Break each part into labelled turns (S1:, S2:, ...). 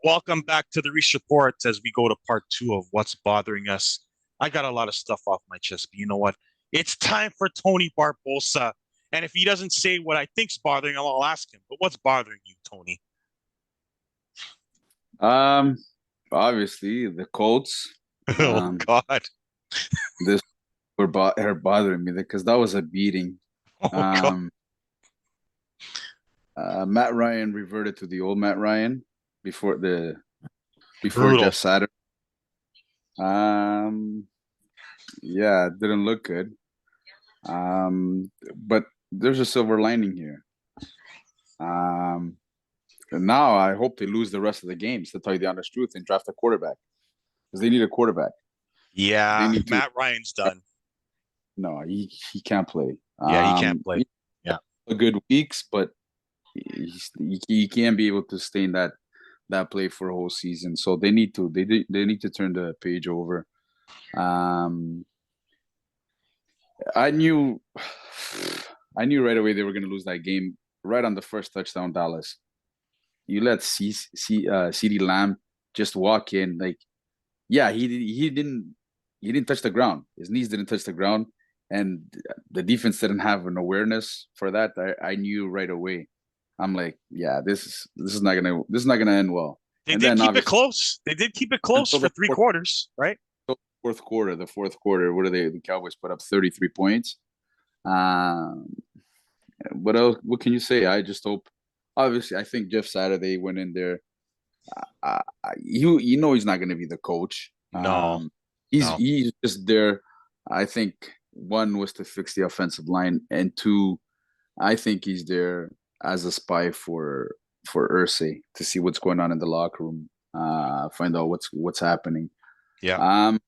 S1: Welcome back to the Reach Report as we go to part two of what's bothering us. I got a lot of stuff off my chest, but you know what? It's time for Tony Barbosa. And if he doesn't say what I think's bothering him, I'll ask him. But what's bothering you, Tony?
S2: Um, Obviously the Colts.
S1: Oh
S2: Um,
S1: God.
S2: this are bothering me because that was a beating.
S1: Oh God.
S2: Um, Matt Ryan reverted to the old Matt Ryan before the before Jeff
S1: Brutal.
S2: Saturday. Um, yeah, it didn't look good. But there's a silver lining here. Um, and now I hope they lose the rest of the games, to tell you the honest truth, and draft a quarterback because they need a quarterback. They
S1: Yeah,
S2: need to.
S1: Matt Ryan's done.
S2: No, he can't play.
S1: Yeah, he can't play. Yeah.
S2: A good weeks, but he can't be able to sustain that play for a whole season. So they need to turn the page over. Um, I knew I knew right away they were going to lose that game right on the first touchdown. Dallas, you let CeeDee Lamb just walk in like yeah he didn't touch the ground. His knees didn't touch the ground, and the defense didn't have an awareness for that. I knew right away. I'm like, yeah, this is not gonna end well.
S1: They
S2: And
S1: did
S2: then
S1: keep it
S2: obviously
S1: close. They did keep it close
S2: until
S1: for three quarters, right?
S2: the fourth quarter, what are they? The Cowboys put up 33 points. Um, what else? What can you say? I just hope. Obviously, I think Jeff Saturday went in there. You know he's not going to be the coach.
S1: No, no.
S2: He's just there. I think one was to fix the offensive line, and two, I think he's there as a spy for Ursay to see what's going on in the locker room, find out what's happening.
S1: Yeah.
S2: Um,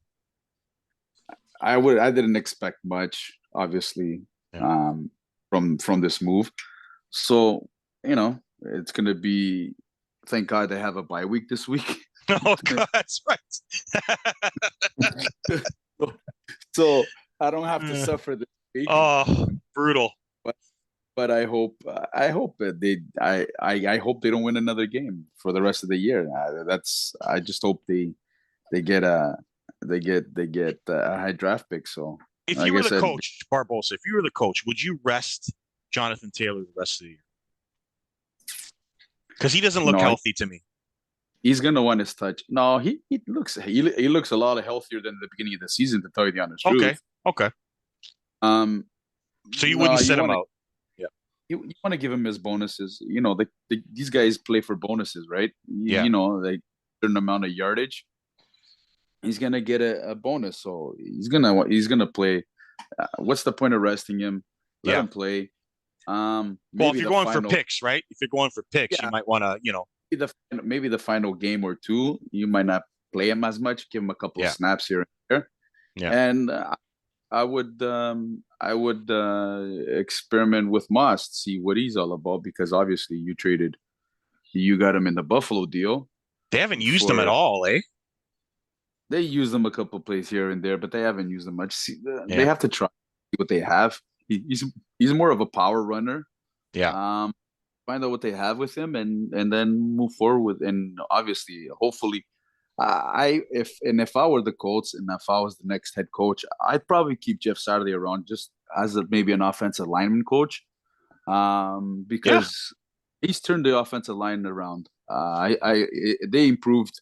S2: I didn't expect much, obviously,
S1: Yeah.
S2: um, from this move. So it's gonna be. Thank God they have a bye week this week.
S1: Oh God, that's right.
S2: So I don't have to suffer this week.
S1: Oh, brutal.
S2: But but I hope that I hope they don't win another game for the rest of the year. I just hope they get a they get a high draft pick. So
S1: If you
S2: like
S1: were
S2: I
S1: the
S2: said,
S1: coach, Barbosa, if you were the coach, would you rest Jonathan Taylor the rest of the year? Because he doesn't look
S2: no,
S1: healthy to me.
S2: he's gonna want his touch. No, he looks a lot healthier than the beginning of the season. To tell you the honest
S1: Okay.
S2: truth,
S1: Okay.
S2: um,
S1: So you
S2: no,
S1: wouldn't set him out. Yeah.
S2: you want to give him his bonuses. These guys play for bonuses, right?
S1: Yeah.
S2: Like certain amount of yardage, he's gonna get a bonus. So he's gonna play. What's the point of resting him? Let
S1: Yeah.
S2: him play.
S1: Well, if
S2: Maybe
S1: you're
S2: the
S1: going for
S2: final,
S1: picks, right? If you're going for picks, you
S2: yeah,
S1: might want to.
S2: maybe the final game or two, you might not play him as much. Give him a couple of
S1: Yeah.
S2: snaps here and there,
S1: Yeah.
S2: and I would experiment with Moss, see what he's all about because obviously you got him in the Buffalo deal
S1: They haven't used him at
S2: for
S1: all, eh?
S2: they used him a couple plays here and there, but they haven't used him much. See, they
S1: Yeah.
S2: have to try what they have. He's more of a power runner.
S1: Yeah.
S2: Um, find out what they have with him and then move forward with and obviously hopefully if I were the Colts and if I was the next head coach, I'd probably keep Jeff Saturday around just as maybe an offensive lineman coach,
S1: Yeah.
S2: because he's turned the offensive line around. They improved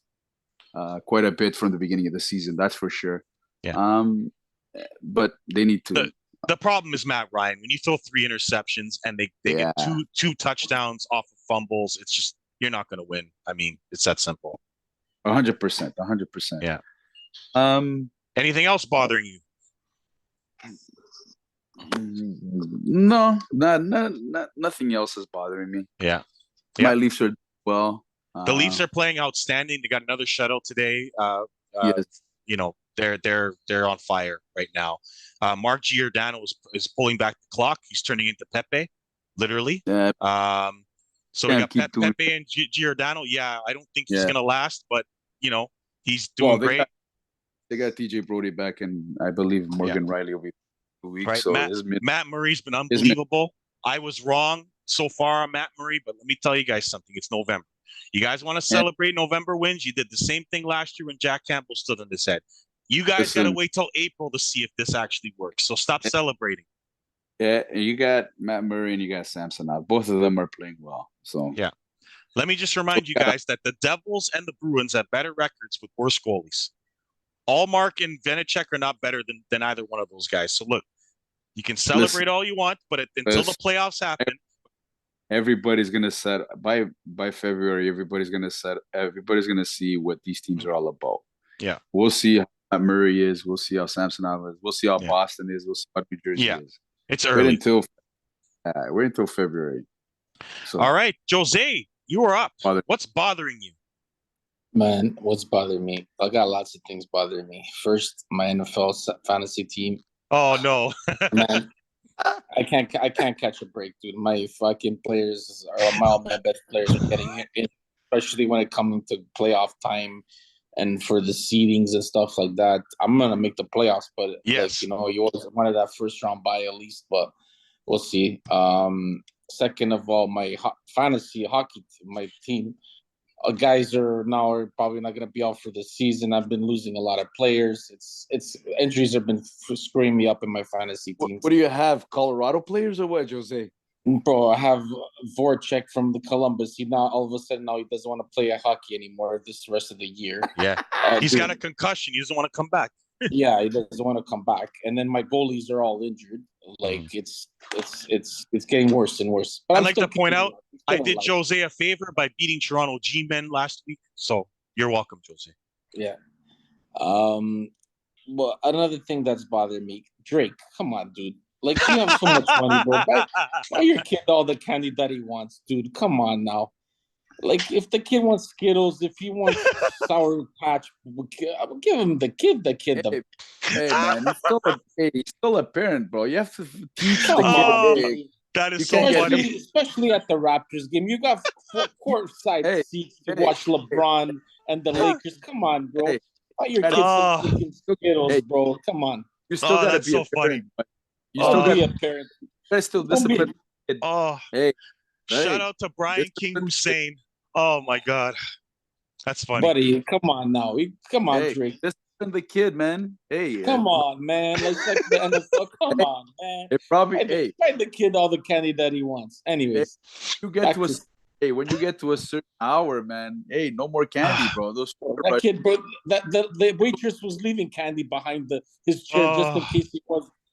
S2: quite a bit from the beginning of the season, that's for sure.
S1: Yeah.
S2: Um, but they need
S1: The
S2: to,
S1: the problem is Matt Ryan. When you throw three interceptions and they get
S2: yeah,
S1: two touchdowns off of fumbles, it's just you're not going to win. I mean, it's that simple.
S2: 100%, 100%.
S1: Yeah.
S2: Um,
S1: Anything else bothering you?
S2: no, nothing else is bothering me.
S1: Yeah.
S2: My
S1: Yeah.
S2: Leafs are well.
S1: The Leafs
S2: Uh,
S1: are playing outstanding. They got another shutout today.
S2: yes,
S1: They're on fire right now. Mark Giordano is pulling back the clock. He's turning into Pepe, literally.
S2: uh,
S1: Um, so we
S2: can't
S1: got
S2: keep doing.
S1: Pepe and Giordano. Yeah, I don't think he's
S2: Yeah.
S1: gonna last, but he's
S2: Well,
S1: doing great.
S2: they got TJ Brody back, and I believe
S1: Yeah,
S2: Morgan Riley will be 2 weeks.
S1: right.
S2: So
S1: Matt Murray's been
S2: his mid,
S1: unbelievable. I was wrong so far on Matt Murray, but let me tell you guys something. It's November. You guys want to
S2: And
S1: celebrate November wins? You did the same thing last year when Jack Campbell stood on his head. You guys got to
S2: listen,
S1: wait till April to see if this actually works. So stop celebrating.
S2: yeah, you got Matt Murray and you got Samson now. Both of them are playing well.
S1: Yeah. Let me just
S2: So
S1: remind you
S2: we gotta,
S1: guys that the Devils and the Bruins have better records with worse goalies. Allmark and Vanacek are not better than either one of those guys. So look, you can
S2: listen,
S1: celebrate all you want, but until the
S2: listen.
S1: playoffs happen,
S2: Everybody's gonna set by February. Everybody's gonna see what these teams are all about.
S1: yeah,
S2: We'll see how Matt Murray is. We'll see how Samsonov is. We'll see how
S1: yeah,
S2: Boston is. We'll see how New Jersey
S1: yeah.
S2: is.
S1: It's
S2: Wait
S1: early.
S2: until wait until February.
S1: All
S2: So,
S1: right, Jose, you are up.
S2: Father,
S1: What's bothering you?
S3: Man, what's bothering me? I got lots of things bothering me. First, my NFL fantasy team.
S1: Oh no.
S3: Man, I can't catch a break, dude. My fucking players are my best players are getting hit, especially when it comes to playoff time and for the seedings and stuff like that. I'm gonna make the playoffs, but
S1: Yes.
S3: you always wanted that first round bye at least, but we'll see. Second of all, my fantasy hockey team, my team. Guys are probably not going to be out for the season. I've been losing a lot of players. It's injuries have been screwing me up in my fantasy teams.
S2: what do you have? Colorado players or what, Jose?
S3: Bro, I have Voracek from the Columbus. He now all of a sudden now he doesn't want to play hockey anymore this rest of the year.
S1: Yeah. He's got a concussion. He doesn't want to come back.
S3: Yeah, he doesn't want to come back. And then my goalies are all injured. Like it's getting worse and worse. But
S1: I'd like to point out I did Jose a favor by beating Toronto G-Men last week. So you're welcome, Jose.
S3: Yeah. Well, another thing that's bothering me, Drake. Come on, dude. Like you have so much money, bro. Buy your kid all the candy that he wants, dude. Come on now. Like if the kid wants Skittles, if he wants Sour Patch, I will give him the kid.
S2: Hey man, he's still a parent, bro. You have to teach the
S1: Oh,
S2: kid.
S1: that is so funny.
S3: Especially at the Raptors game. You got courtside seats to watch LeBron and the Lakers. Come on, bro. Buy your kids some freaking Skittles, bro. Come on.
S2: You still gotta be
S1: so
S2: a parent.
S1: funny.
S2: You still gotta
S3: be a parent.
S2: You gotta still discipline.
S1: Hey, shout out to Brian King Hussein. Oh my God, that's funny,
S3: buddy. Come on now. Come on, Drake.
S2: Discipline the kid, man. Hey,
S3: come on, man. Let's like the NFL. Come on, man.
S2: It probably
S3: find the kid all the candy that he wants. Anyways,
S2: when you get to a certain hour, man. Hey, no more candy, bro.
S3: That kid, bro. The waitress was leaving candy behind his chair just in case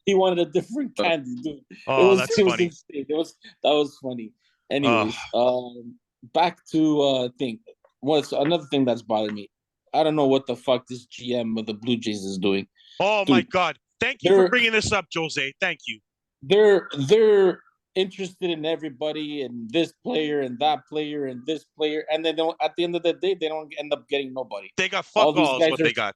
S3: he wanted a different candy, dude.
S1: That's funny.
S3: Was insane. That was funny. Anyways, back to thing. What's another thing that's bothering me? I don't know what the fuck this GM of the Blue Jays is doing.
S1: Oh my God! Thank you for bringing this up, Jose. Thank you.
S3: They're interested in everybody and this player and that player and this player, and they don't. At the end of the day, they don't end up getting nobody.
S1: They got fuck all is what they got.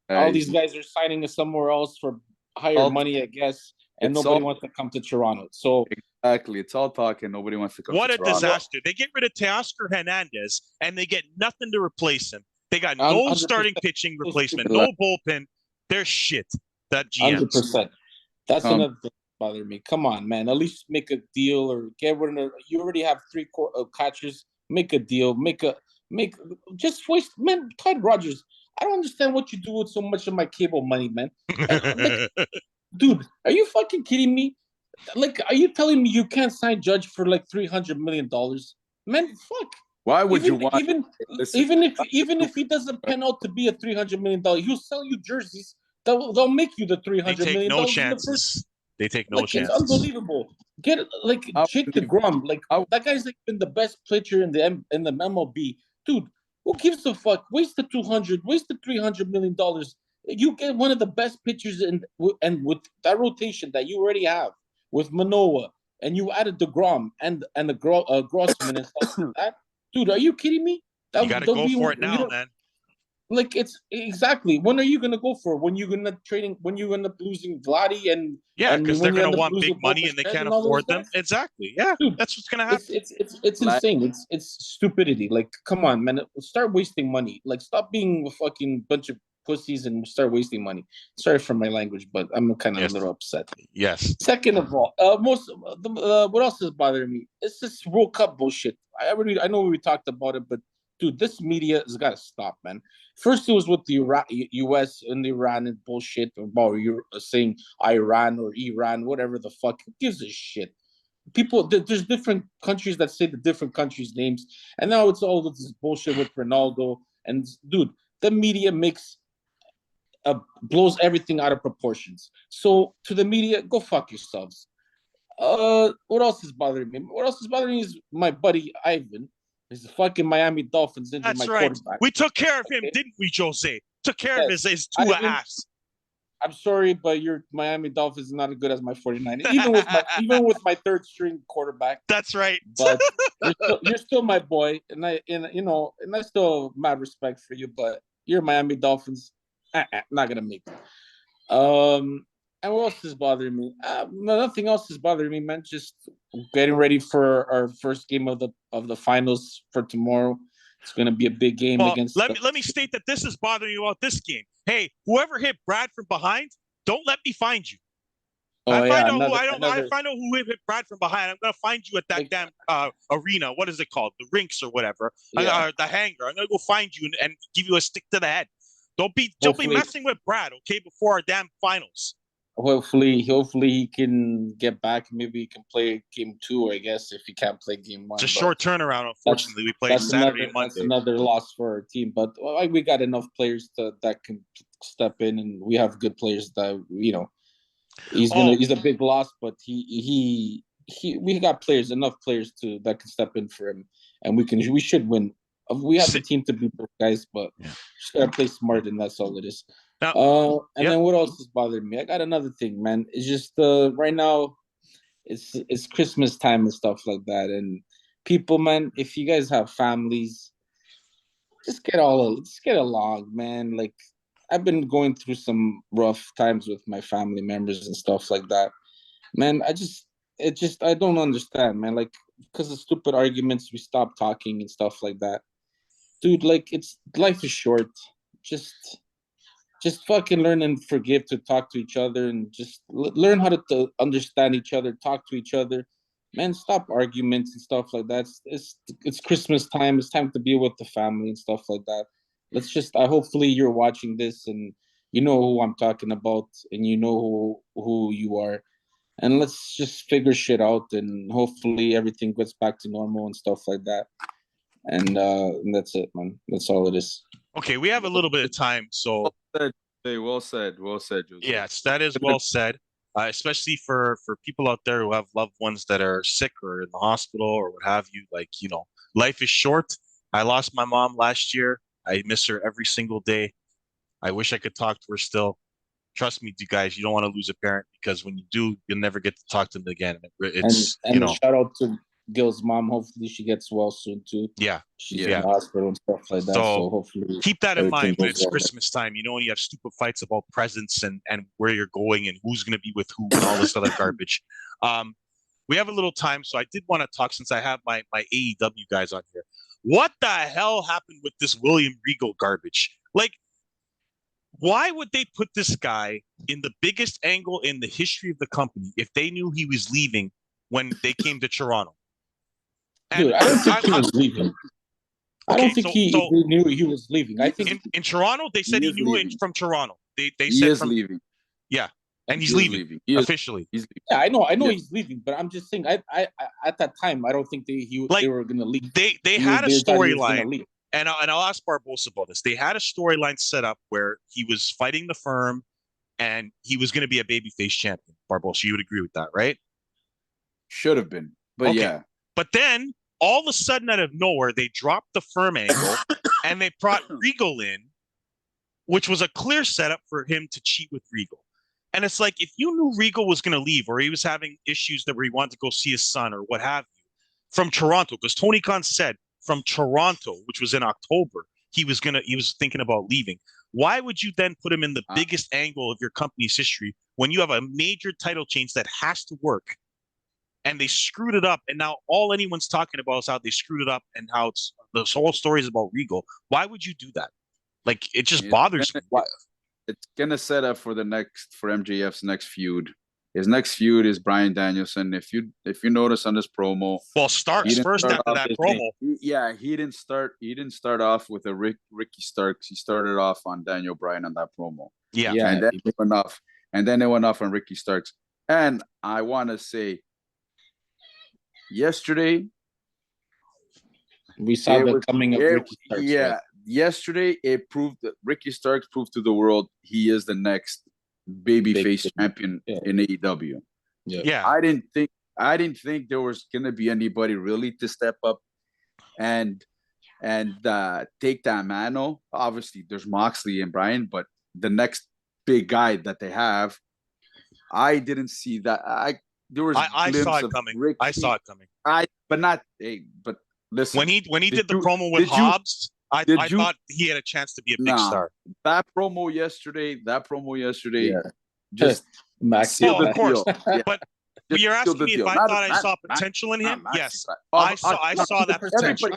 S3: All these guys are signing somewhere else for higher money, I guess, and nobody wants to come to Toronto. So.
S2: Exactly. It's all talking. Nobody wants to come
S1: What
S2: to Toronto.
S1: Disaster. They get rid of Teoscar Hernandez, and they get nothing to replace him. They got no starting pitching replacement, no bullpen. They're shit. That GM.
S3: 100%. That's another thing bothering me. Come on, man. At least make a deal or get rid of. You already have 3 catchers. Make a deal. Just waste. Man, Todd Rogers. I don't understand what you do with so much of my cable money, man. Dude, are you fucking kidding me? Like, are you telling me you can't sign Judge for like $300 million? Man, fuck.
S2: Why would you want?
S3: Even if he doesn't pan out to be a $300 million, he'll sell you jerseys. They'll make you the $300 million.
S1: No chances. They take no chances.
S3: It's unbelievable. Get Jake DeGrom. That guy's been the best pitcher in the MLB. Dude, who gives a fuck? Waste the $300 million. You get one of the best pitchers and with that rotation that you already have. With Manoah, and you added DeGrom and the Grossman and stuff like that. Dude, are you kidding me?
S1: You got to go for it now, man.
S3: Like, it's exactly. When are you going to go for it? When you're going to end up losing Vladdy and
S1: because they're going to want big money and they can't afford them. Exactly. Yeah, dude, that's what's going to happen.
S3: It's insane. It's stupidity. Like, come on, man. Start wasting money. Like, stop being a fucking bunch of pussies and start wasting money. Sorry for my language, but I'm kind of a little upset.
S1: Yes.
S3: Second of all, what else is bothering me? It's this World Cup bullshit. I know we talked about it, but dude, this media has got to stop, man. First, it was with the U.S. and the Iran and bullshit about you saying Iran or Iran, whatever the fuck. Who gives a shit? People, there's different countries that say the different countries' names, and now it's all this bullshit with Ronaldo. And dude, the media blows everything out of proportions. So to the media, go fuck yourselves. What else is bothering me? What else is bothering me is my buddy Ivan. He's the fucking Miami Dolphins injured my quarterback.
S1: We took care of him, didn't we, Jose? Took care of his Tua ass.
S3: I'm sorry, but your Miami Dolphins is not as good as my 49ers. Even with my third string quarterback.
S1: That's right.
S3: But you're still my boy, and I still have mad respect for you. But your Miami Dolphins, not gonna make it. And what else is bothering me? Nothing else is bothering me, man. Just getting ready for our first game of the finals for tomorrow. It's going to be a big game against.
S1: Let me state that this is bothering you about this game. Hey, whoever hit Brad from behind, don't let me find you. I find out who hit Brad from behind. I'm going to find you at that damn arena. What is it called? The rinks or whatever. The hangar. I'm going to go find you and give you a stick to the head. Don't be messing with Brad, okay? Before our damn finals.
S3: Hopefully he can get back. Maybe he can play game 2, I guess, if he can't play game 1.
S1: It's a short turnaround, unfortunately. We play Saturday and Monday.
S3: That's another loss for our team. But we got enough players that can step in, and we have good players that, he's a big loss, but we got enough players that can step in for him, and we should win. We have the team to beat those guys, but just gotta play smart, and that's all it is. Then what else is bothering me? I got another thing, man. It's just right now, it's Christmas time and stuff like that. And people, man, if you guys have families, just get along, man. Like, I've been going through some rough times with my family members and stuff like that. Man, I don't understand, man. Like, because of stupid arguments, we stop talking and stuff like that. Dude, like, life is short. Just fucking learn and forgive, to talk to each other, and just learn how to understand each other, talk to each other. Man, stop arguments and stuff like that. It's Christmas time. It's time to be with the family and stuff like that. Hopefully you're watching this and you know who I'm talking about, and you know who you are. And let's just figure shit out, and hopefully everything gets back to normal and stuff like that. And that's it, man. That's all it is.
S1: Okay, we have a little bit of time, so
S2: well said, Jose.
S1: Yes, that is well said. Especially for people out there who have loved ones that are sick or in the hospital or what have you. Like, life is short. I lost my mom last year. I miss her every single day. I wish I could talk to her still. Trust me, you guys, you don't want to lose a parent, because when you do, you'll never get to talk to them again. It's
S3: and shout out to Gil's mom. Hopefully she gets well soon too.
S1: Yeah.
S3: She's in the hospital and stuff like that. So hopefully
S1: keep that in mind when it's Christmas time. When you have stupid fights about presents and where you're going and who's going to be with who and all this other garbage. We have a little time, so I did want to talk, since I have my AEW guys on here. What the hell happened with this William Regal garbage? Like, why would they put this guy in the biggest angle in the history of the company if they knew he was leaving when they came to Toronto?
S3: Dude, I don't think he was leaving. I don't think he knew he was leaving. I think
S1: in Toronto, they said he knew it from Toronto. They
S2: he
S1: said
S2: is leaving.
S1: Yeah, and he's leaving officially.
S2: He's leaving.
S3: Yeah, I know he's leaving, but I'm just saying. I at that time, I don't think they were gonna leave.
S1: They had a storyline, and I'll ask Barbosa about this. They had a storyline set up where he was fighting the Firm, and he was going to be a babyface champion. Barbosa, you would agree with that, right?
S2: Should have been, but yeah.
S1: But then, all of a sudden, out of nowhere, they dropped the Firm angle, and they brought Regal in, which was a clear setup for him to cheat with Regal. And it's like, if you knew Regal was going to leave, or he was having issues where he wanted to go see his son or what have you, from Toronto, because Tony Khan said from Toronto, which was in October, he was thinking about leaving. Why would you then put him in the biggest angle of your company's history when you have a major title change that has to work? And they screwed it up, and now all anyone's talking about is how they screwed it up and how this whole story is about Regal. Why would you do that? Like it just
S2: It's
S1: bothers me.
S2: it's gonna set up for MJF's next feud. His next feud is Bryan Danielson. If you notice on this promo,
S1: Well, Starks first after that promo.
S2: He didn't start off with a Ricky Starks. He started off on Daniel Bryan on that promo.
S1: Yeah.
S2: And then it went off. And then it went off on Ricky Starks. And I want to say, yesterday
S3: we saw the coming of Ricky Starks.
S2: Yeah, yesterday it proved that Ricky Starks proved to the world he is the next babyface champion in AEW.
S1: Yeah.
S2: I didn't think there was gonna be anybody really to step up and take that mantle. Obviously, there's Moxley and Bryan, but the next big guy that they have, I didn't see that. I
S1: saw it coming.
S2: Ricky,
S1: I saw it coming.
S2: But listen,
S1: when he did the promo with Hobbs, I thought he had a chance to be a big star.
S2: That promo yesterday, just
S1: sealed the deal. But you're asking me if I thought I saw potential in him? Yes, I saw that potential.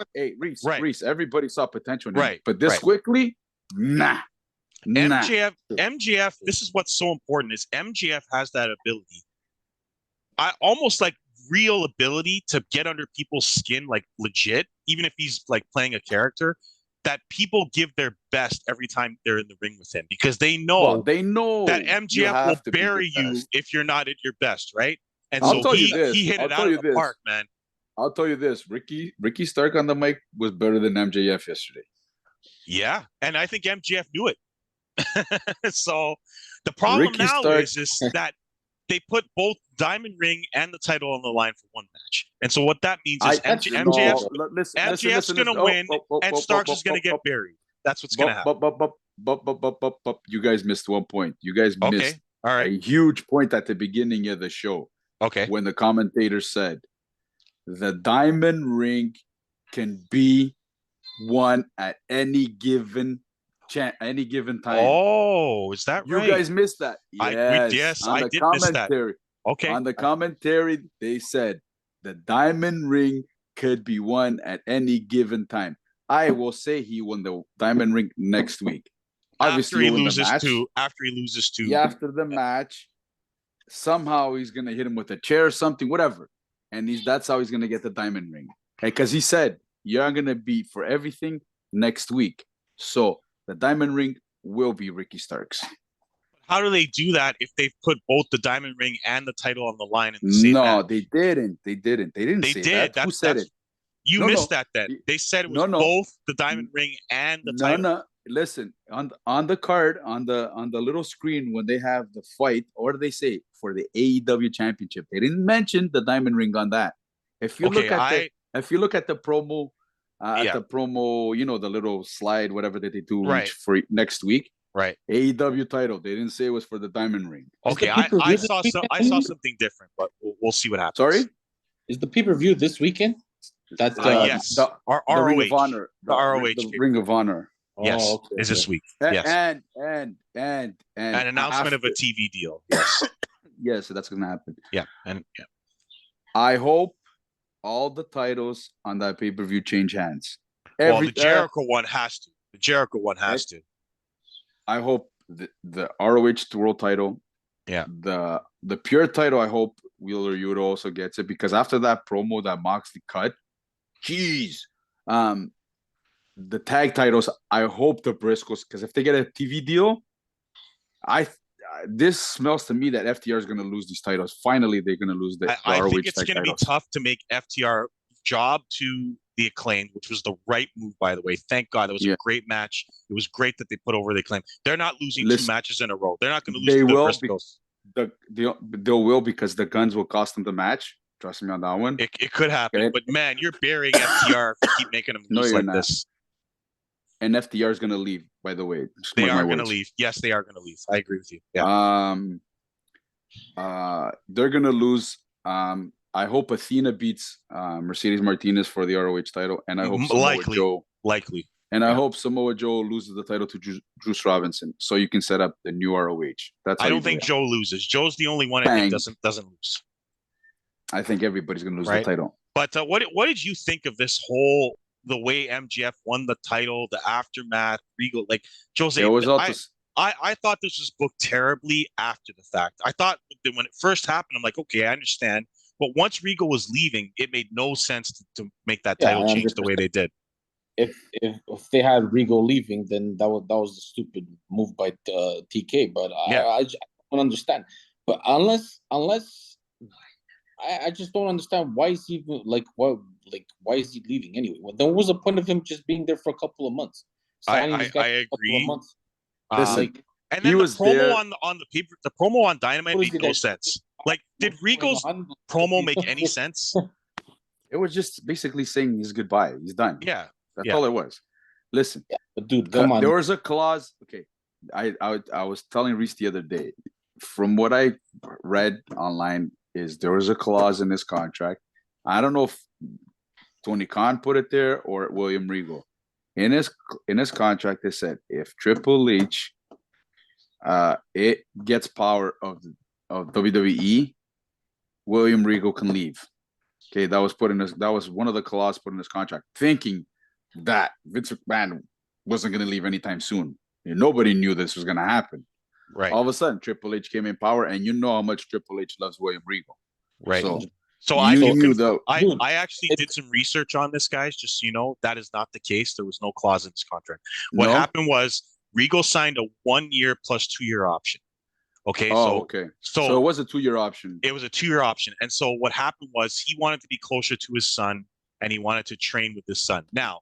S2: Reese, everybody saw potential in him.
S1: Right.
S2: But this quickly, nah.
S1: MJF, this is what's so important is MJF has that ability. I almost like real ability to get under people's skin, like legit, even if he's like playing a character, that people give their best every time they're in the ring with him because they know that MJF will bury you if you're not at your best, right? And he hit it out of the park, man.
S2: I'll tell you this, Ricky Stark on the mic was better than MJF yesterday.
S1: Yeah, and I think MJF knew it. So the problem is that they put both Diamond Ring and the title on the line for one match. And so what that means is MJF's going to win and Starks is going to get buried. That's what's going to happen.
S2: But you guys missed one point. You guys missed a huge point at the beginning of the show.
S1: Okay.
S2: When the commentator said the Diamond Ring can be won at any given time.
S1: Oh, is that right?
S2: You guys missed that. Yes,
S1: I did miss that. Okay.
S2: On the commentary, they said the Diamond Ring could be won at any given time. I will say he won the Diamond Ring next week.
S1: After he loses to.
S2: After the match, somehow he's gonna hit him with a chair or something, whatever, and that's how he's gonna get the Diamond Ring. Because he said you're gonna be for everything next week. So the Diamond Ring will be Ricky Starks.
S1: How do they do that if they've put both the Diamond Ring and the title on the line in the same match?
S2: No, they didn't. They didn't say that. Who said it?
S1: You missed that then. They said it was both the Diamond Ring and the title.
S2: No. Listen, on the card, on the little screen when they have the fight, what do they say? For the AEW Championship. They didn't mention the Diamond Ring on that. If you look at the promo, the promo, the little slide, whatever that they do for next week.
S1: Right.
S2: AEW title. They didn't say it was for the Diamond Ring.
S1: Okay, I saw something different, but we'll see what happens.
S2: Sorry?
S3: Is the pay-per-view this weekend? That's
S1: yes.
S2: The
S1: ROH.
S2: Ring of Honor.
S1: The ROH.
S2: The Ring of Honor.
S1: Yes, is this week. Yes.
S2: And
S1: an announcement of a TV deal. Yes.
S2: Yes, so that's gonna happen.
S1: Yeah.
S2: I hope all the titles on that pay-per-view change hands.
S1: The Jericho one has to. The Jericho one has to.
S2: I hope the ROH World title.
S1: Yeah.
S2: The pure title, I hope Wheeler Yuta also gets it because after that promo that Moxley cut, geez. The tag titles, I hope the Briscoes, because if they get a TV deal, this smells to me that FTR is going to lose these titles. Finally, they're going to lose the
S1: I
S2: ROH
S1: think it's going to be tough to make FTR job to the Acclaimed, which was the right move, by the way. Thank God. It was a great match. It was great that they put over the Acclaimed. They're not losing 2 matches in a row. They're not going to lose to the Briscoes.
S2: They will because the guns will cost them the match. Trust me on that one.
S1: It could happen. Okay. But, man, you're burying FTR if you keep making them lose this.
S2: And FTR is going to leave, by the way.
S1: They are going to leave. Yes, they are going to leave. I agree with you. Yeah.
S2: They're going to lose. I hope Athena beats Mercedes Martinez for the ROH title, and I hope
S1: likely.
S2: And I hope Samoa Joe loses the title to Juice Robinson, so you can set up the new ROH.
S1: I don't think Joe loses. Joe's the only one I think doesn't lose.
S2: I think everybody's going to lose the title.
S1: But what did you think of this whole the way MGF won the title, the aftermath, Regal, like Jose,
S2: It was all
S1: I thought this was booked terribly after the fact. I thought that when it first happened, I'm like, okay, I understand. But once Regal was leaving, it made no sense to make that title change the way they did.
S3: If they had Regal leaving, then that was a stupid move by TK. But I don't understand. But unless I just don't understand why is he even why is he leaving anyway? Well, then what was the point of him just being there for a couple of months? Signing this guy
S1: I agree.
S3: months.
S2: Listen,
S1: and then the promo on the paper, the promo on Dynamite made no sense. Like, did Regal's promo make any sense?
S2: It was just basically saying he's goodbye. He's done.
S1: Yeah,
S2: that's all it was. Listen,
S3: but dude, come on.
S2: There was a clause. Okay, I was telling Reese the other day. From what I read online, there was a clause in this contract. I don't know if Tony Khan put it there or William Regal. In his contract, they said if Triple H it gets power of WWE, William Regal can leave. Okay, that was one of the clauses put in his contract, thinking that Vince McMahon wasn't going to leave anytime soon. Nobody knew this was going to happen.
S1: Right.
S2: All of a sudden, Triple H came in power, and you know how much Triple H loves William Regal.
S1: Right.
S2: So I
S1: actually did some research on this, guys. Just so you know, that is not the case. There was no clause in this contract. What happened was Regal signed a 1 year plus 2 year option. Okay.
S2: So it was a 2 year option.
S1: It was a 2 year option. And so what happened was he wanted to be closer to his son and he wanted to train with his son. Now,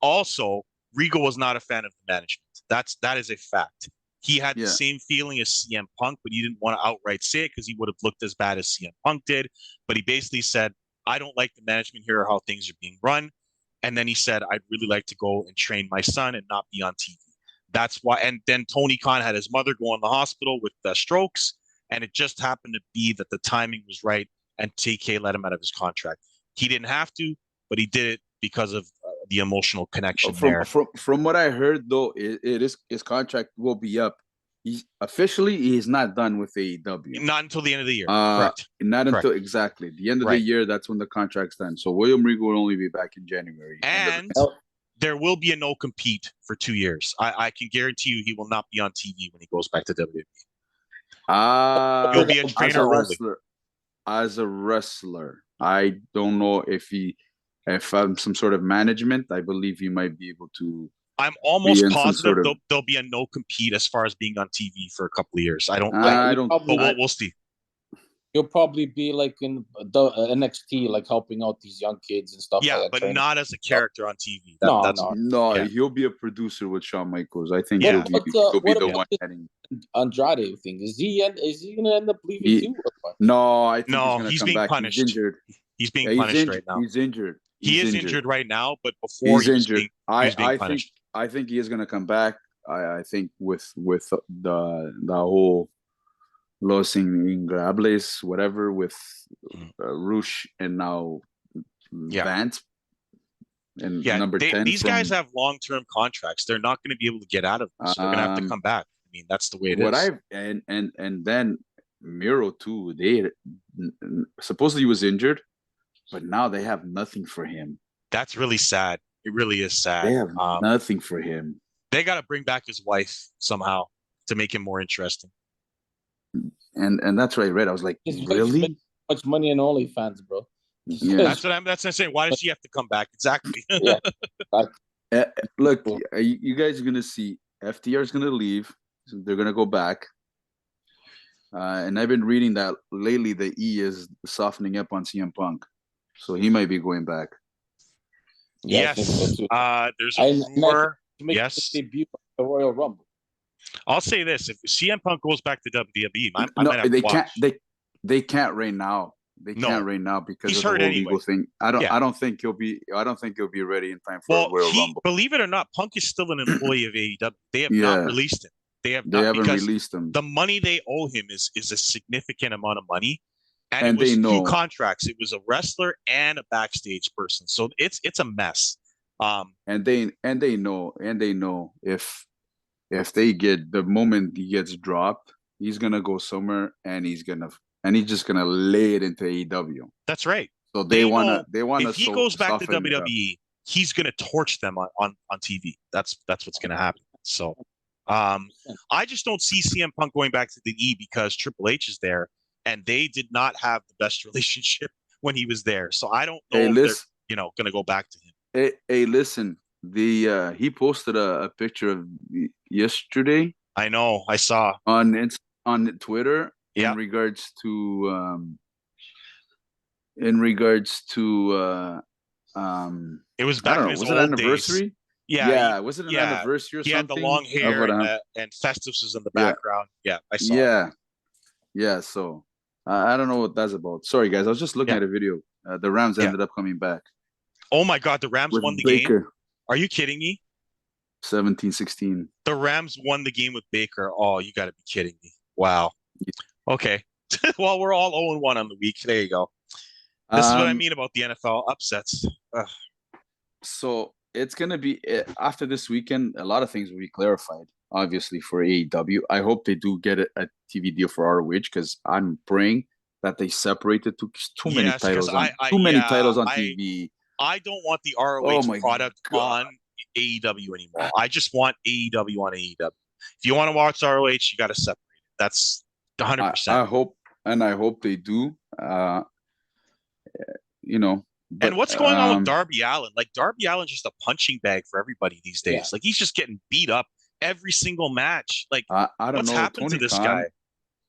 S1: also, Regal was not a fan of the management. That is a fact. He had the same feeling as CM Punk, but he didn't want to outright say it because he would have looked as bad as CM Punk did. But he basically said, I don't like the management here or how things are being run. And then he said, I'd really like to go and train my son and not be on TV. That's why. And then Tony Khan had his mother go in the hospital with strokes. And it just happened to be that the timing was right. And TK let him out of his contract. He didn't have to, but he did it because of the emotional connection there.
S2: From what I heard, though, it is his contract will be up. He's not done with AEW.
S1: Not until the end of the year. Correct.
S2: Not until exactly the end of the year. That's when the contract's done. So William Regal will only be back in January.
S1: And there will be a no compete for 2 years. I can guarantee you he will not be on TV when he goes back to WWE. He'll be a trainer
S2: wrestler. As a wrestler, I don't know if some sort of management, I believe he might be able to.
S1: I'm almost positive there'll be a no compete as far as being on TV for a couple of years. I don't. But we'll see.
S3: He'll probably be like in the NXT, like helping out these young kids and stuff.
S1: Yeah,
S3: like that,
S1: but not as a character on TV.
S2: No. He'll be a producer with Shawn Michaels. I think he'll be the one heading.
S3: Andrade thing is he gonna end up leaving too?
S2: No, I think
S1: he's
S2: being
S1: back. Punished.
S2: He's injured.
S1: He's being punished right now.
S2: He's injured.
S1: He is injured right now, but before
S2: he's injured,
S1: being punished.
S2: I think he is going to come back. I think with the whole Los Ingobernables, whatever, with Rush and now Vance and number 10.
S1: These guys have long-term contracts. They're not going to be able to get out of this. So they're going to have to come back. I mean, that's the way it is.
S2: And then Miro too. They supposedly he was injured, but now they have nothing for him.
S1: That's really sad. It really is sad.
S2: They have nothing for him.
S1: They got to bring back his wife somehow to make him more interesting.
S2: And that's what I read. I was like, really?
S3: Much money in OnlyFans, bro.
S2: Yeah.
S1: That's what I'm saying. Why does she have to come back? Exactly.
S2: Look, you guys are gonna see FTR is gonna leave. So they're gonna go back. And I've been reading that lately. The E is softening up on CM Punk, so he might be going back.
S1: Yes. There's a rumor. Yes.
S3: Debut at the Royal Rumble.
S1: I'll say this: if CM Punk goes back to WWE, I might have to watch.
S2: They can't right now. They can't right now because
S1: he's
S2: of the
S1: hurt
S2: whole
S1: anyway.
S2: legal thing. I don't think he'll be ready in time for a Royal Rumble.
S1: Believe it or not, Punk is still an employee of AEW. They have not released him. They haven't released him. The money they owe him is a significant amount of money. And it was two contracts. It was a wrestler and a backstage person. So it's a mess.
S2: And they know if they get the moment he gets dropped, he's gonna go somewhere and he's just gonna lay it into AEW.
S1: That's right.
S2: So they wanna.
S1: If he goes back to WWE, he's going to torch them on TV. That's what's going to happen. So, I just don't see CM Punk going back to the E because Triple H is there, and they did not have the best relationship when he was there. So I don't know if they're going to go back to him.
S2: Hey, listen. He posted a picture of yesterday.
S1: I know. I saw
S2: on Twitter
S1: Yeah.
S2: in regards to
S1: it was
S2: I
S1: back
S2: don't
S1: in
S2: know,
S1: his
S2: was it
S1: old
S2: anniversary?
S1: days. Yeah,
S2: Was it an
S1: yeah.
S2: anniversary or
S1: He
S2: something?
S1: had the long hair and Festus was in the background. Yeah, I saw.
S2: Yeah. So I don't know what that's about. Sorry, guys. I was just looking at a video. The Rams ended up coming back.
S1: Oh my God, the Rams
S2: with
S1: won the
S2: Baker.
S1: game. Are you kidding me?
S2: 17-16.
S1: The Rams won the game with Baker. Oh, you got to be kidding me. Wow. Okay. Well, we're all 0-1 on the week. There you go. This is what I mean about the NFL upsets. Ugh.
S2: So it's going to be, after this weekend, a lot of things will be clarified, obviously, for AEW. I hope they do get a TV deal for ROH because I'm praying that they separated too many titles on TV.
S1: I don't want the ROH product on AEW anymore. I just want AEW on AEW. If you want to watch ROH, you got to separate it. That's 100%.
S2: I hope they do. But,
S1: and what's going on with Darby Allin? Like, Darby Allin's just a punching bag for everybody these days. Yeah. Like, he's just getting beat up every single match. Like,
S2: I don't
S1: what's
S2: know.
S1: happened to this guy?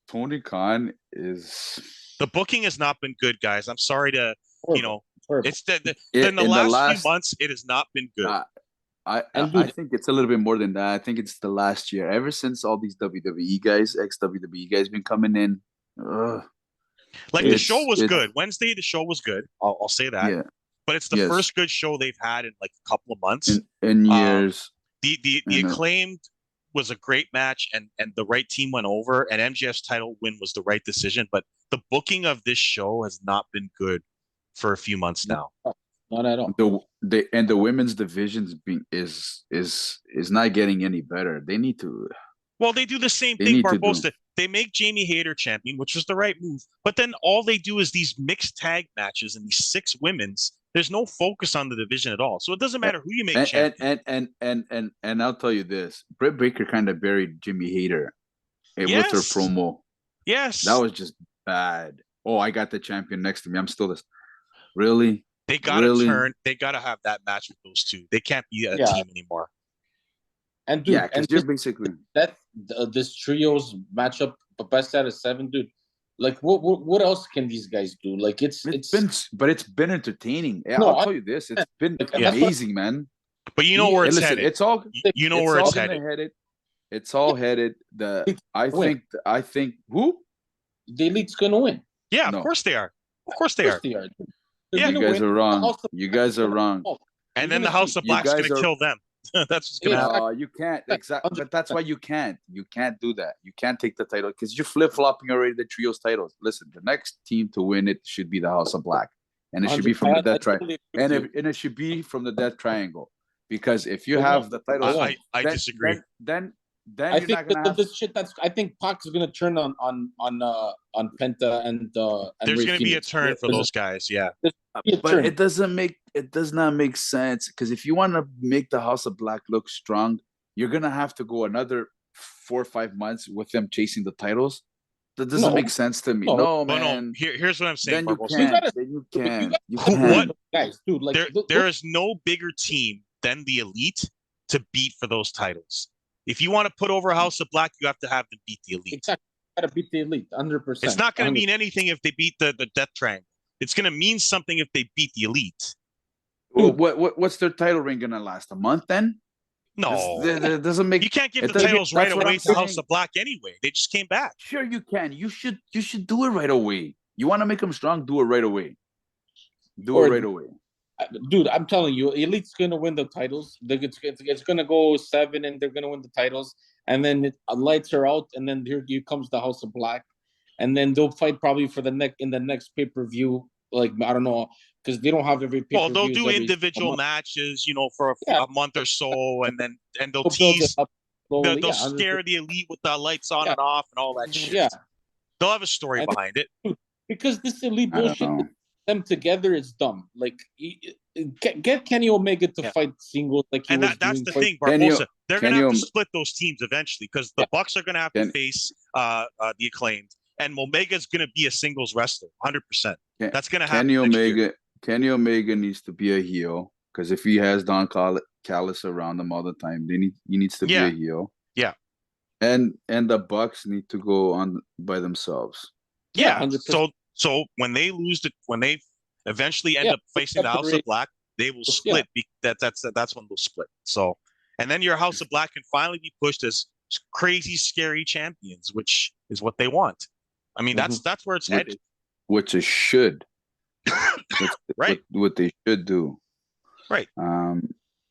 S2: Tony Khan is...
S1: The booking has not been good, guys. I'm sorry to, it's in the last few months, it has not been good.
S2: I think it's a little bit more than that. I think it's the last year. Ever since all these WWE guys, ex-WWE guys, been coming in.
S1: The show was good. Wednesday, the show was good. I'll say that. Yeah. But it's the first good show they've had in like a couple of months.
S2: In years.
S1: The Acclaimed was a great match, and the right team went over, and MJF's title win was the right decision. But the booking of this show has not been good for a few months now.
S3: Not at all.
S2: The women's divisions is not getting any better. They need to.
S1: Well, they do the same thing, Barbosa. They make Jamie Hayter champion, which was the right move. But then all they do is these mixed tag matches and these 6 women's. There's no focus on the division at all. So it doesn't matter who you make champion.
S2: And I'll tell you this. Britt Baker kind of buried Jimmy Hayter with her promo.
S1: Yes.
S2: That was just bad. Oh, I got the champion next to me. I'm still this. Really?
S1: They got to turn. They got to have that match with those two. They can't be a team anymore.
S3: And dude,
S2: because you're basically
S3: this trios matchup, best out of 7, dude. Like, what else can these guys do? Like, it's
S2: been entertaining. Yeah, I'll tell you this, it's been amazing, man.
S1: But you know where it's headed.
S2: It's all
S1: where it's headed.
S2: It's all headed. I think who?
S3: The Elite's gonna win.
S1: Yeah, of course they are. Of course they are.
S2: Yeah, you guys are wrong. You guys are wrong.
S1: And then the House of Black's gonna kill them. That's what's gonna happen.
S2: You can't exactly, but that's why you can't do that. You can't take the title because you're flip-flopping already the trios titles. Listen, the next team to win it should be the House of Black, and it should be from the Death Triangle, and it should be from the Death Triangle, because if you have the titles,
S1: I disagree.
S2: Then
S3: I think this shit. I think Pac is gonna turn on Penta and
S1: there's gonna be a turn for those guys. Yeah.
S2: But it does not make sense, because if you want to make the House of Black look strong, you're gonna have to go another 4 or 5 months with them chasing the titles. That doesn't make sense to me. No, man.
S1: Here's what I'm saying.
S2: Then you can't.
S1: What
S3: guys, dude? Like,
S1: there is no bigger team than the Elite to beat for those titles. If you want to put over House of Black, you have to have them beat the Elite.
S3: Exactly. Got to beat the Elite, 100%.
S1: It's not going to mean anything if they beat the Death Triangle. It's going to mean something if they beat the Elite.
S2: Well, what's their title reign going to last? A month then?
S1: No.
S2: It doesn't make.
S1: You can't give the titles right away to House of Black anyway. They just came back.
S2: Sure, you can. You should do it right away. You want to make them strong? Do it right away. Do it right away.
S3: Dude, I'm telling you, Elite's gonna win the titles. It's gonna go 7, and they're gonna win the titles. And then lights are out, and then here comes the House of Black, and then they'll fight probably for the next pay-per-view. Like, I don't know, because they don't have every pay-per-view.
S1: Well, they'll do individual matches, for a month or so, and they'll tease. They'll scare the Elite with the lights on and off and all that shit.
S3: Yeah,
S1: they'll have a story behind it.
S3: Because this Elite bullshit them together is dumb. Like, get Kenny Omega to fight singles like he
S1: and
S3: was
S1: that's
S3: doing.
S1: the thing, Barbosa. They're going to have to
S2: Kenny,
S1: split those teams eventually because the Bucks are going to have to face the Acclaimed, and Omega's going to be a singles wrestler, 100%. That's going to happen next year.
S2: Kenny Omega needs to be a heel because if he has Don Callis around him all the time, then he needs to be a heel.
S1: Yeah.
S2: And the Bucks need to go on by themselves.
S1: Yeah. 100%. So when they when they eventually end up facing the House of Black, they will split. That's when they'll split. So, and then your House of Black can finally be pushed as crazy, scary champions, which is what they want. I mean, that's where it's headed.
S2: Which it should.
S1: Right.
S2: What they should do.
S1: Right.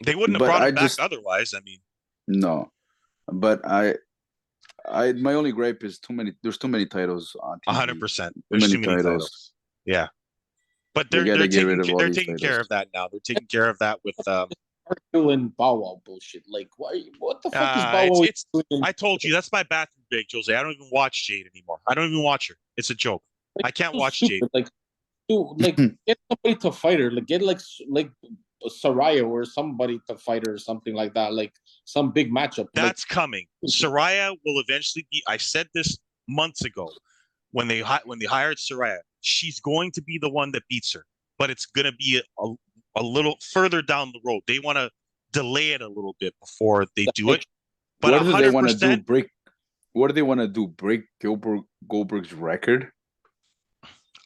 S1: They wouldn't have brought him back otherwise. I mean,
S2: no. But my only gripe is there's too many titles on TV.
S1: 100%. There's too many titles. Yeah. But they're taking care of that now. They're taking care of that with
S3: and Bow Wow bullshit. Like, what the fuck is Bow Wow doing?
S1: I told you that's my bathroom break, Jose. I don't even watch Jade anymore. I don't even watch her. It's a joke. Like, I can't watch Jade.
S3: Like, dude, get somebody to fight her. Like, get like Saraya or somebody to fight her or something like that. Like some big matchup.
S1: That's coming. Saraya will eventually be. I said this months ago when they hired Saraya. She's going to be the one that beats her, but it's going to be a little further down the road. They want to delay it a little bit before they do it. But
S2: what do they want to do? What do they want to do? Break Goldberg's record?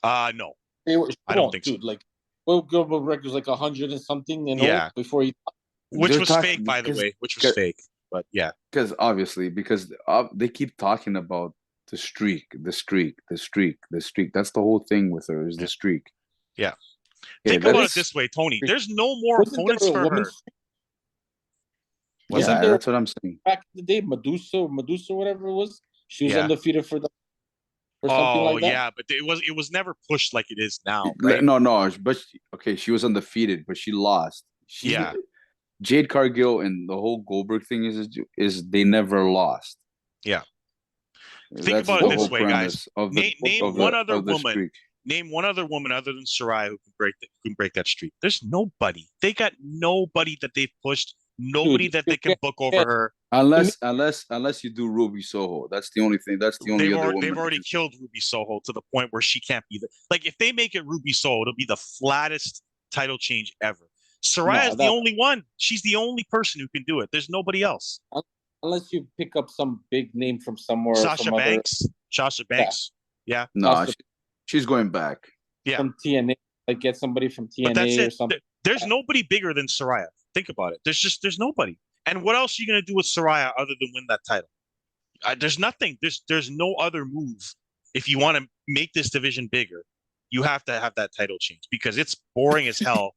S1: No. I don't think so.
S3: Like, Goldberg record was like 100 and something, before he.
S1: Which was fake, by the way. Which was fake, but yeah.
S2: Because they keep talking about the streak. That's the whole thing with her is the streak.
S1: Yeah. Think about it this way, Tony. There's no more opponents for her.
S2: That's what I'm saying.
S3: Back in the day, Medusa, whatever it was, she was undefeated for the. Or something like that.
S1: Yeah, but it was never pushed like it is now. Right?
S2: No, but she was undefeated, but she lost. Jade Cargill and the whole Goldberg thing is they never lost.
S1: Yeah. Think about it this way, guys. Name one other woman. Name one other woman other than Saraya who can break that streak. There's nobody. They got nobody that they've pushed. Nobody that they can book over her.
S2: Unless you do Ruby Soho. That's the only thing. That's the only other woman.
S1: They've already killed Ruby Soho to the point where she can't be like if they make it Ruby Soho, it'll be the flattest title change ever. Saraya is the only one. She's the only person who can do it. There's nobody else.
S3: Unless you pick up some big name from somewhere.
S1: Sasha Banks. Yeah.
S2: No, she's going back.
S1: Yeah.
S3: From TNA. Like get somebody from TNA or something.
S1: There's nobody bigger than Saraya. Think about it. There's nobody. And what else are you going to do with Saraya other than win that title? There's nothing. There's no other move. If you want to make this division bigger, you have to have that title change because it's boring as hell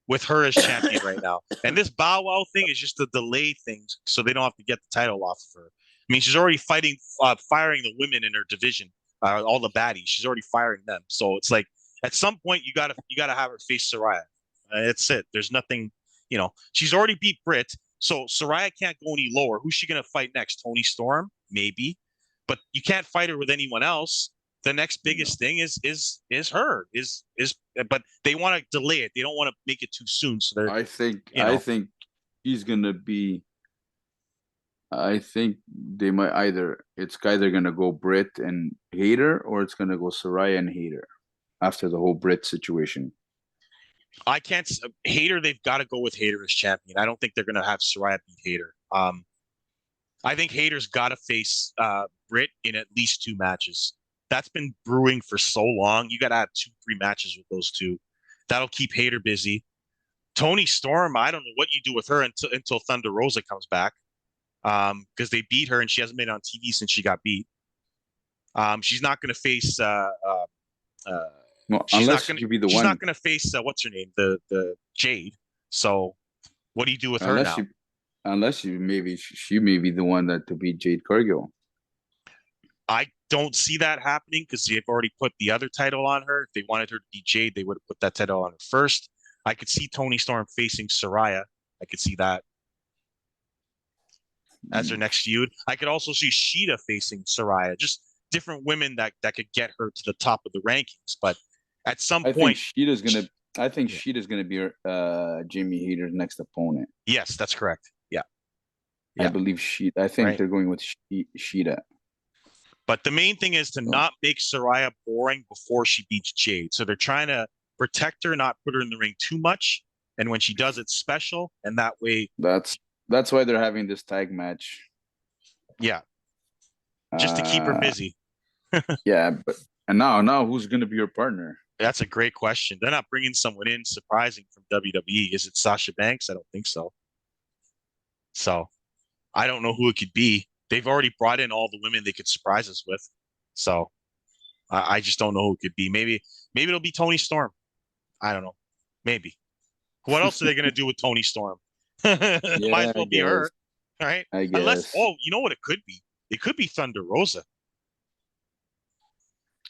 S1: with her as champion right now. And this Bow Wow thing is just to delay things so they don't have to get the title off of her. I mean, she's already firing the women in her division, all the baddies. She's already firing them. So it's like at some point you gotta have her face Saraya. That's it. There's nothing. She's already beat Britt, so Saraya can't go any lower. Who's she going to fight next? Toni Storm? Maybe. But you can't fight her with anyone else. The next biggest thing is her. But they want to delay it. They don't want to make it too soon. So
S2: I think he's going to be I think they might it's either going to go Britt and Hayter or it's going to go Saraya and Hayter after the whole Britt situation.
S1: I can't. Hayter, they've got to go with Hayter as champion. I don't think they're going to have Saraya beat Hayter. I think Hayter's got to face Britt in at least 2 matches. That's been brewing for so long. You got to have 2-3 matches with those two. That'll keep Hayter busy. Toni Storm, I don't know what you do with her until Thunder Rosa comes back, because they beat her and she hasn't been on TV since she got beat. She's not going to face. She's not going to face what's her name, the Jade. So, what do you do with her now?
S2: Unless she may be the one that to beat Jade Cargill.
S1: I don't see that happening because they've already put the other title on her. If they wanted her to beat Jade, they would have put that title on her first. I could see Toni Storm facing Saraya. I could see that as her next feud. I could also see Shida facing Saraya. Just different women that could get her to the top of the rankings. But At some
S2: I think
S1: point,
S2: Sheeta's gonna. I think Sheeta's gonna be Jimmy Heater's next opponent.
S1: yes, that's correct. Yeah,
S2: I
S1: yeah,
S2: believe Sheeta. I think
S1: right.
S2: they're going with Sheeta.
S1: But the main thing is to not make Soraya boring before she beats Jade. So they're trying to protect her, not put her in the ring too much. And when she does, it's special. And that way,
S2: That's why they're having this tag match.
S1: yeah, just to keep her busy.
S2: Yeah, but now who's gonna be your partner?
S1: That's a great question. They're not bringing someone in surprising from WWE. Is it Sasha Banks? I don't think so. So I don't know who it could be. They've already brought in all the women they could surprise us with. So I just don't know who it could be. Maybe it'll be Toni Storm. I don't know. Maybe. What else are they gonna do with Toni Storm? Might as well be her, right?
S2: I guess.
S1: Unless, you know what it could be? It could be Thunder Rosa.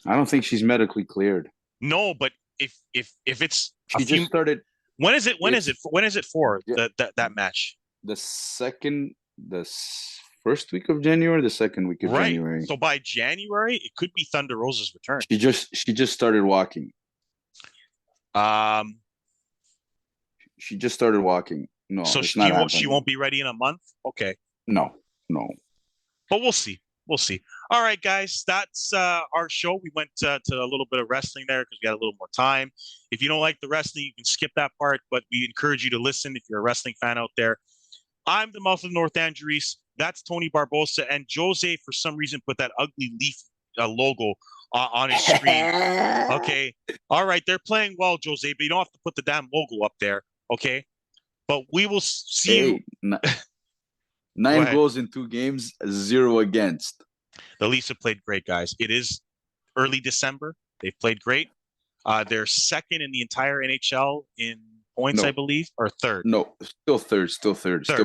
S2: I don't think she's medically cleared.
S1: No, but if it's
S2: she just started.
S1: When is it for that match?
S2: The first week of January, the second week of January.
S1: So by January, it could be Thunder Rosa's return.
S2: She just started walking. She just started walking. No,
S1: so she won't be ready in a month. Okay.
S2: No.
S1: But we'll see. We'll see. All right, guys, that's our show. We went to a little bit of wrestling there because we got a little more time. If you don't like the wrestling, you can skip that part, but we encourage you to listen if you're a wrestling fan out there. I'm the mouth of North Andrews. That's Tony Barbosa. And Jose, for some reason, put that ugly leaf logo on his screen. Okay. All right. They're playing well, Jose, but you don't have to put the damn logo up there. Okay. But we will see you.
S2: 9 goals in 2 games, 0 against.
S1: The Leafs have played great, guys. It is early December. They've played great. They're second in the entire NHL in points, I believe, or third.
S2: No, still third. Still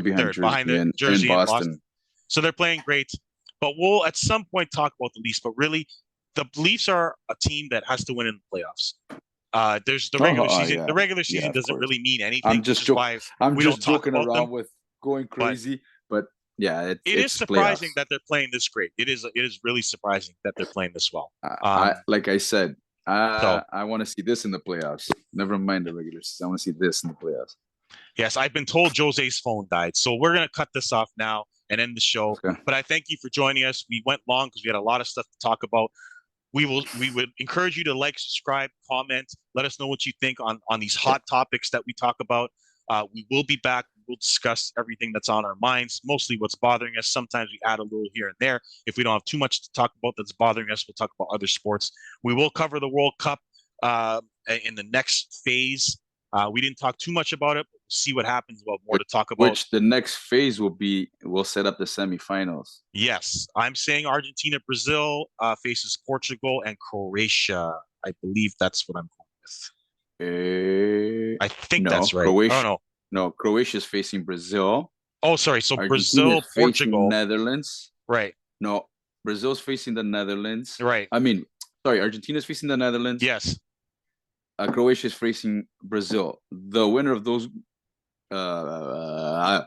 S2: behind Jersey and Boston.
S1: So they're playing great. But we'll at some point talk about the Leafs. But really, the Leafs are a team that has to win in the playoffs. There's the regular season. Yeah. The regular season doesn't really mean anything.
S2: I'm just joking around with going crazy. But yeah, it is
S1: surprising
S2: playoffs.
S1: that they're playing this great. It is really surprising that they're playing this well.
S2: Like I said, I want to see this in the playoffs. Never mind the regular season. I want to see this in the playoffs.
S1: Yes, I've been told Jose's phone died, so we're gonna cut this off now and end the show. Okay. But I thank you for joining us. We went long because we had a lot of stuff to talk about. We would encourage you to like, subscribe, comment. Let us know what you think on these hot topics that we talk about. We will be back. We'll discuss everything that's on our minds, mostly what's bothering us. Sometimes we add a little here and there. If we don't have too much to talk about that's bothering us, we'll talk about other sports. We will cover the World Cup in the next phase. We didn't talk too much about it, but we'll see what happens. We'll have more to talk about.
S2: Which the next phase we'll set up the semifinals.
S1: Yes. I'm saying Argentina, Brazil faces Portugal and Croatia. I believe that's what I'm going with. I think that's right.
S2: Croatia. No, Croatia's facing Brazil.
S1: Oh, sorry. So Brazil, Portugal,
S2: Netherlands.
S1: Right.
S2: No, Brazil's facing the Netherlands.
S1: Right.
S2: Argentina's facing the Netherlands.
S1: Yes.
S2: Croatia's facing Brazil. The winner of those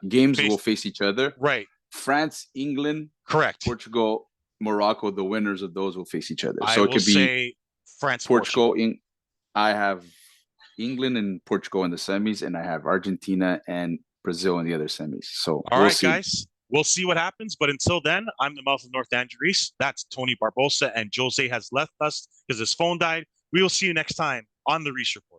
S2: games will face each other.
S1: Right.
S2: France, England.
S1: Correct.
S2: Portugal, Morocco. The winners of those will face each other.
S1: So it could be France,
S2: Portugal. I have England and Portugal in the semis, and I have Argentina and Brazil in the other semis. So
S1: all right, guys, we'll see what happens. But until then, I'm the mouth of North Andrews. That's Tony Barbosa, and Jose has left us because his phone died. We will see you next time on the Reese Report.